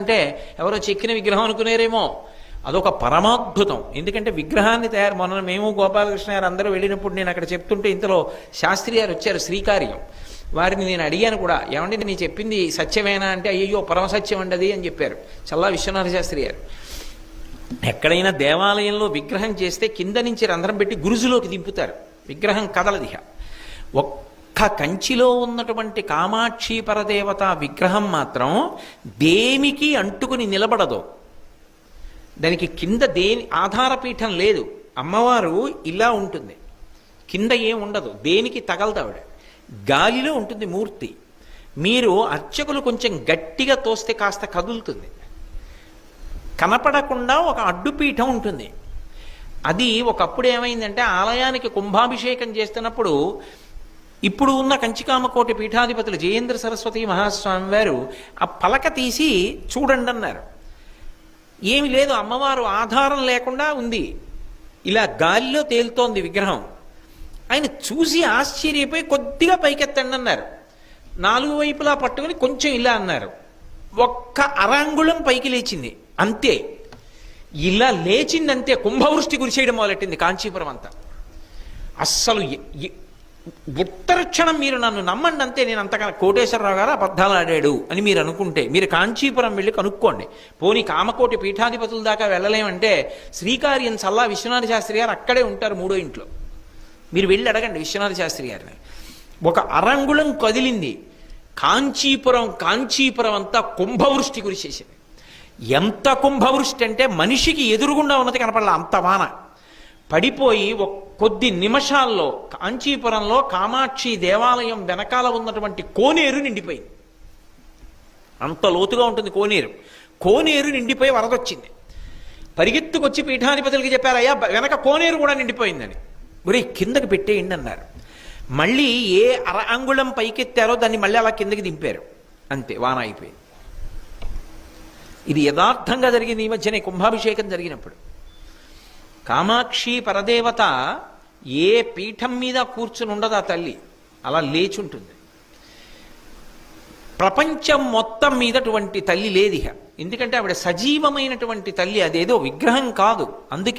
అంటే ఎవరో చెక్కిన విగ్రహం అనుకునేరేమో. అదొక పరమాద్భుతం. ఎందుకంటే విగ్రహాన్ని మొన్న మేము గోపాలకృష్ణ గారు అందరూ వెళ్ళినప్పుడు నేను అక్కడ చెప్తుంటే ఇంతలో శాస్త్రి గారు వచ్చారు, శ్రీకార్యం. వారిని నేను అడిగాను కూడా, ఏమంటే నీ చెప్పింది సత్యమేనా అంటే, అయ్యో పరమసత్యం అండది అని చెప్పారు చల్లా విశ్వనాథ శాస్త్రి గారు. ఎక్కడైనా దేవాలయంలో విగ్రహం చేస్తే కింద నుంచి రంధ్రం పెట్టి గురుజులోకి దింపుతారు, విగ్రహం కదలదిహ. ఒక్క కంచిలో ఉన్నటువంటి కామాక్షి పరదేవత విగ్రహం మాత్రం దేనికి అంటుకుని నిలబడదు. దానికి కింద దేని ఆధారపీఠం లేదు. అమ్మవారు ఇలా ఉంటుంది, కింద ఏం ఉండదు, దేనికి తగలదు ఆవిడ, గాలిలో ఉంటుంది మూర్తి. మీరు అర్చకులు కొంచెం గట్టిగా తోస్తే కాస్త కదులుతుంది. కనపడకుండా ఒక అడ్డుపీఠం ఉంటుంది. అది ఒకప్పుడు ఏమైందంటే, ఆలయానికి కుంభాభిషేకం చేస్తున్నప్పుడు ఇప్పుడు ఉన్న కంచికామకోటి పీఠాధిపతులు జయేంద్ర సరస్వతి మహాస్వామి వారు ఆ పలక తీసి చూడండి అన్నారు. ఏమి లేదు, అమ్మవారు ఆధారం లేకుండా ఉంది, ఇలా గాలిలో తేలుతోంది విగ్రహం. ఆయన చూసి ఆశ్చర్యపోయి కొద్దిగా పైకెత్తండి అన్నారు. నాలుగు వైపులా పట్టుకుని కొంచెం ఇలా అన్నారు. ఒక్క అరాంగుళం పైకి లేచింది అంతే. ఇలా లేచింది అంతే, కుంభవృష్టి కురిసేయడం మొదలెట్టింది కాంచీపురం అంతా. అస్సలు ఉత్తర క్షణం మీరు నన్ను నమ్మండి అంతే, నేను అంతకన్నా కోటేశ్వరరావు గారు అబద్ధాలు ఆడాడు అని మీరు అనుకుంటే మీరు కాంచీపురం వెళ్ళి కనుక్కోండి. పోనీ కామకోటి పీఠాధిపతుల దాకా వెళ్ళలేమంటే శ్రీకార్యం చల్లా విశ్వనాథ శాస్త్రి గారు అక్కడే ఉంటారు, మూడో ఇంట్లో. మీరు వెళ్ళి అడగండి విశ్వనాథ శాస్త్రి గారిని. ఒక అరంగుళం కదిలింది కాంచీపురం అంతా కుంభవృష్టి కురిసేసింది. ఎంత కుంభవృష్టి అంటే మనిషికి ఎదురుగుండా ఉన్నది కనపడలే, అంత వాన పడిపోయి కొద్ది నిమిషాల్లో కాంచీపురంలో కామాక్షి దేవాలయం వెనకాల ఉన్నటువంటి కోనేరు నిండిపోయింది. అంత లోతుగా ఉంటుంది కోనేరు. కోనేరు నిండిపోయి వరదొచ్చింది. పరిగెత్తుకొచ్చి పీఠాధిపతులకి చెప్పారు, అయ్యా వెనక కోనేరు కూడా నిండిపోయిందని. గురి కిందకి పెట్టేయండి అన్నారు. మళ్ళీ ఏ అంగుళం పైకెత్తారో దాన్ని మళ్ళీ అలా కిందకి దింపారు, అంతే, వాన అయిపోయింది. ఇది యథార్థంగా జరిగింది ఈ మధ్యనే కుంభాభిషేకం జరిగినప్పుడు. కామాక్షి పరదేవత ఏ పీఠం మీద కూర్చుని ఉండదు ఆ తల్లి, అలా లేచుంటుంది. ప్రపంచం మొత్తం మీద అటువంటి తల్లి లేదిహ. ఎందుకంటే ఆవిడ సజీవమైనటువంటి తల్లి, అదేదో విగ్రహం కాదు. అందుకే